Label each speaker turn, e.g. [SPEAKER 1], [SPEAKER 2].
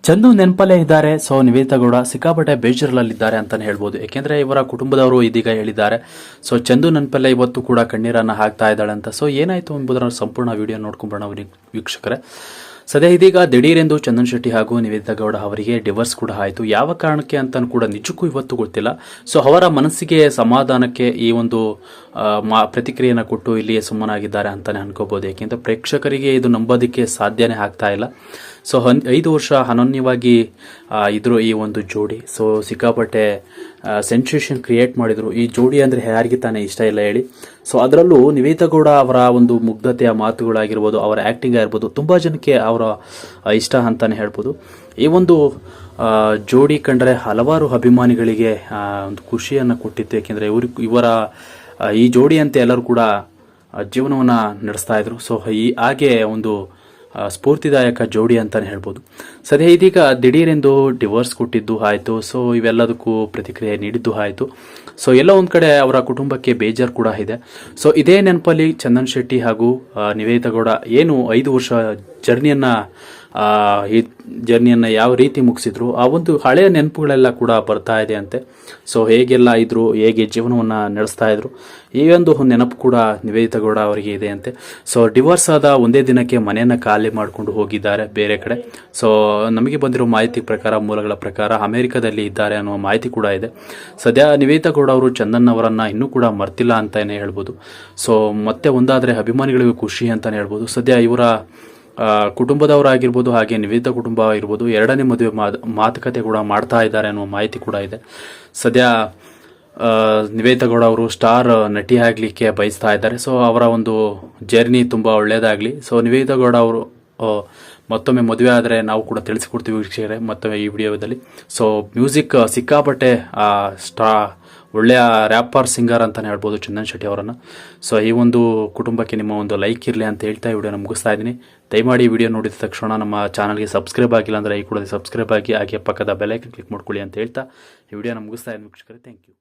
[SPEAKER 1] ಚಂದು ನೆನಪಲ್ಲೇ ಇದ್ದಾರೆ. ಸೊ ನಿವೇದಿತಾ ಗೌಡ ಸಿಕ್ಕಾಪಟ್ಟೆ ಬೇಜಾರಲ್ಲಿದ್ದಾರೆ ಅಂತಾನೆ ಹೇಳ್ಬೋದು. ಯಾಕೆಂದ್ರೆ ಇವರ ಕುಟುಂಬದವರು ಇದೀಗ ಹೇಳಿದ್ದಾರೆ. ಸೊ ಚಂದು ನೆನಪಲ್ಲೇ ಇವತ್ತು ಕೂಡ ಕಣ್ಣೀರನ್ನ ಹಾಕ್ತಾ ಇದ್ದಾಳೆ ಅಂತ. ಸೊ ಏನಾಯ್ತು ಎಂಬುದರ ಸಂಪೂರ್ಣ ವಿಡಿಯೋ ನೋಡ್ಕೊಂಡ್ಬರೋಣ ವೀಕ್ಷಕರೇ. ಸದ್ಯ ಇದೀಗ ದಿಢೀರೆಂದು ಚಂದನ್ ಶೆಟ್ಟಿ ಹಾಗೂ ನಿವೇದಿತಾ ಗೌಡ ಅವರಿಗೆ ಡಿವೋರ್ಸ್ ಕೂಡ ಆಯಿತು. ಯಾವ ಕಾರಣಕ್ಕೆ ಅಂತ ಕೂಡ ನಿಜಕ್ಕೂ ಇವತ್ತು ಗೊತ್ತಿಲ್ಲ. ಸೊ ಅವರ ಮನಸ್ಸಿಗೆ ಸಮಾಧಾನಕ್ಕೆ ಈ ಒಂದು ಪ್ರತಿಕ್ರಿಯೆಯನ್ನು ಕೊಟ್ಟು ಇಲ್ಲಿಯೇ ಸುಮ್ಮನಾಗಿದ್ದಾರೆ ಅಂತಾನೆ ಅನ್ಕೋಬಹುದು. ಯಾಕೆಂದ್ರೆ ಪ್ರೇಕ್ಷಕರಿಗೆ ಇದು ನಂಬೋದಕ್ಕೆ ಸಾಧ್ಯನೇ ಆಗ್ತಾ ಇಲ್ಲ. ಸೊ 5 ವರ್ಷ ಅನನ್ಯವಾಗಿ ಇದ್ರು ಈ ಒಂದು ಜೋಡಿ. ಸೊ ಸಿಕ್ಕಾಪಟ್ಟೆ ಸೆನ್ಸೇಷನ್ ಕ್ರಿಯೇಟ್ ಮಾಡಿದ್ರು. ಈ ಜೋಡಿ ಅಂದ್ರೆ ಯಾರಿಗೆ ತಾನೇ ಇಷ್ಟ ಇಲ್ಲ ಹೇಳಿ. ಸೊ ಅದರಲ್ಲೂ ನಿವೇದಿತಾ ಗೌಡ ಅವರ ಒಂದು ಮುಗ್ಧತೆಯ ಮಾತುಗಳಾಗಿರ್ಬೋದು, ಅವರ ಆಕ್ಟಿಂಗ್ ಆಗಿರ್ಬೋದು, ತುಂಬಾ ಜನಕ್ಕೆ ಅವರ ಇಷ್ಟ ಅಂತಾನೆ ಹೇಳ್ಬೋದು. ಈ ಒಂದು ಜೋಡಿ ಕಂಡ್ರೆ ಹಲವಾರು ಅಭಿಮಾನಿಗಳಿಗೆ ಒಂದು ಖುಷಿಯನ್ನ ಕೊಟ್ಟಿತ್ತು. ಯಾಕೆಂದ್ರೆ ಇವರ ಈ ಜೋಡಿ ಅಂತ ಎಲ್ಲರೂ ಕೂಡ ಜೀವನವನ್ನ ನಡೆಸ್ತಾ ಇದ್ರು. ಸೊ ಹಾಗೆ ಒಂದು ಸ್ಫೂರ್ತಿದಾಯಕ ಜೋಡಿ ಅಂತಾನೆ ಹೇಳ್ಬೋದು. ಸದ್ಯ ಇದೀಗ ದಿಢೀರೆಂದು ಡಿವೋರ್ಸ್ ಕೊಟ್ಟಿದ್ದು ಆಯಿತು. ಸೊ ಇವೆಲ್ಲದಕ್ಕೂ ಪ್ರತಿಕ್ರಿಯೆ ನೀಡಿದ್ದು ಆಯಿತು. ಸೊ ಎಲ್ಲ ಒಂದ್ ಕಡೆ ಅವರ ಕುಟುಂಬಕ್ಕೆ ಬೇಜಾರು ಕೂಡ ಇದೆ. ಸೊ ಇದೇ ನೆನಪಲ್ಲಿ ಚಂದನ್ ಶೆಟ್ಟಿ ಹಾಗೂ ನಿವೇದಿತಾ ಗೌಡ ಏನು 5 ವರ್ಷ ಜರ್ನಿಯನ್ನ ಯಾವ ರೀತಿ ಮುಗಿಸಿದ್ರು ಆ ಒಂದು ಹಳೆಯ ನೆನಪುಗಳೆಲ್ಲ ಕೂಡ ಬರ್ತಾ ಇದೆ ಅಂತೆ. ಸೊ ಹೇಗೆಲ್ಲ ಇದ್ರು, ಹೇಗೆ ಜೀವನವನ್ನ ನಡೆಸ್ತಾ ಇದ್ರು, ಈ ಒಂದು ನೆನಪು ಕೂಡ ನಿವೇದಿತಾ ಗೌಡ ಅವರಿಗೆ ಇದೆ ಅಂತೆ. ಸೊ ಡಿವೋರ್ಸ್ ಆದ ಒಂದೇ ದಿನಕ್ಕೆ ಮನೆಯನ್ನ ಖಾಲಿ ಮಾಡಿಕೊಂಡು ಹೋಗಿದ್ದಾರೆ ಬೇರೆ ಕಡೆ. ಸೊ ನಮಗೆ ಬಂದಿರೋ ಮಾಹಿತಿ ಪ್ರಕಾರ, ಮೂಲಗಳ ಪ್ರಕಾರ ಅಮೆರಿಕದಲ್ಲಿ ಇದ್ದಾರೆ ಅನ್ನುವ ಮಾಹಿತಿ ಕೂಡ ಇದೆ. ಸದ್ಯ ನಿವೇದಿತಾ ಗೌಡ ಅವರು ಚಂದನ್ ಅವರನ್ನ ಇನ್ನೂ ಕೂಡ ಮರ್ತಿಲ್ಲ ಅಂತಾನೆ ಹೇಳ್ಬೋದು. ಸೊ ಮತ್ತೆ ಒಂದಾದ್ರೆ ಅಭಿಮಾನಿಗಳಿಗೂ ಖುಷಿ ಅಂತಾನೆ ಹೇಳ್ಬೋದು. ಸದ್ಯ ಇವರ ಕುಟುಂಬದವರಾಗಿರ್ಬೋದು, ಹಾಗೆ ನಿವೇದಿತಾ ಕುಟುಂಬ ಇರ್ಬೋದು, ಎರಡನೇ ಮದುವೆ ಮಾತುಕತೆ ಕೂಡ ಮಾಡ್ತಾ ಇದ್ದಾರೆ ಅನ್ನುವ ಮಾಹಿತಿ ಕೂಡ ಇದೆ. ಸದ್ಯ ನಿವೇದಿತಾ ಗೌಡ ಅವರು ಸ್ಟಾರ್ ನಟಿ ಆಗ್ಲಿಕ್ಕೆ ಬಯಸ್ತಾ ಇದ್ದಾರೆ. ಸೊ ಅವರ ಒಂದು ಜರ್ನಿ ತುಂಬಾ ಒಳ್ಳೇದಾಗ್ಲಿ. ಸೊ ನಿವೇದಿತಾ ಗೌಡ ಅವರು ಮತ್ತೊಮ್ಮೆ ಮದುವೆ ಆದರೆ ನಾವು ಕೂಡ ತಿಳಿಸಿಕೊಡ್ತೀವಿ ವೀಕ್ಷಕರೇ ಮತ್ತೊಮ್ಮೆ ಈ ವಿಡಿಯೋದಲ್ಲಿ. ಸೊ ಮ್ಯೂಸಿಕ್ ಸಿಕ್ಕಾಪಟ್ಟೆ ಒಳ್ಳೆಯ ರ್ಯಾಪರ್ ಸಿಂಗರ್ ಅಂತಾನೆ ಹೇಳ್ಬೋದು ಚಂದನ್ ಶೆಟ್ಟಿ ಅವರನ್ನು. ಸೊ ಈ ಒಂದು ಕುಟುಂಬಕ್ಕೆ ನಿಮ್ಮ ಒಂದು ಲೈಕ್ ಇರಲಿ ಅಂತ ಹೇಳ್ತಾ ಈ ವಿಡಿಯೋನ ಮುಗಿಸ್ತಾ ಇದ್ದೀನಿ. ದಯಮಾಡಿ ಈ ವಿಡಿಯೋ ನೋಡಿದ ತಕ್ಷಣ ನಮ್ಮ ಚಾನಲ್ಗೆ ಸಬ್ಸ್ಕ್ರೈಬ್ ಆಗಿಲ್ಲ ಅಂದರೆ ಈ ಕೂಡ ಸಬ್ಸ್ಕ್ರೈಬ್ ಆಗಿ, ಹಾಗೆ ಪಕ್ಕದ ಬೆಲ್ ಐಕನ್ ಕ್ಲಿಕ್ ಮಾಡ್ಕೊಳ್ಳಿ ಅಂತ ಹೇಳ್ತಾ ಈ ವಿಡಿಯೋನ ಮುಗಿಸ್ತಾ ಇದ್ದೀನಿ ವೀಕ್ಷಕರೇ. Thank you.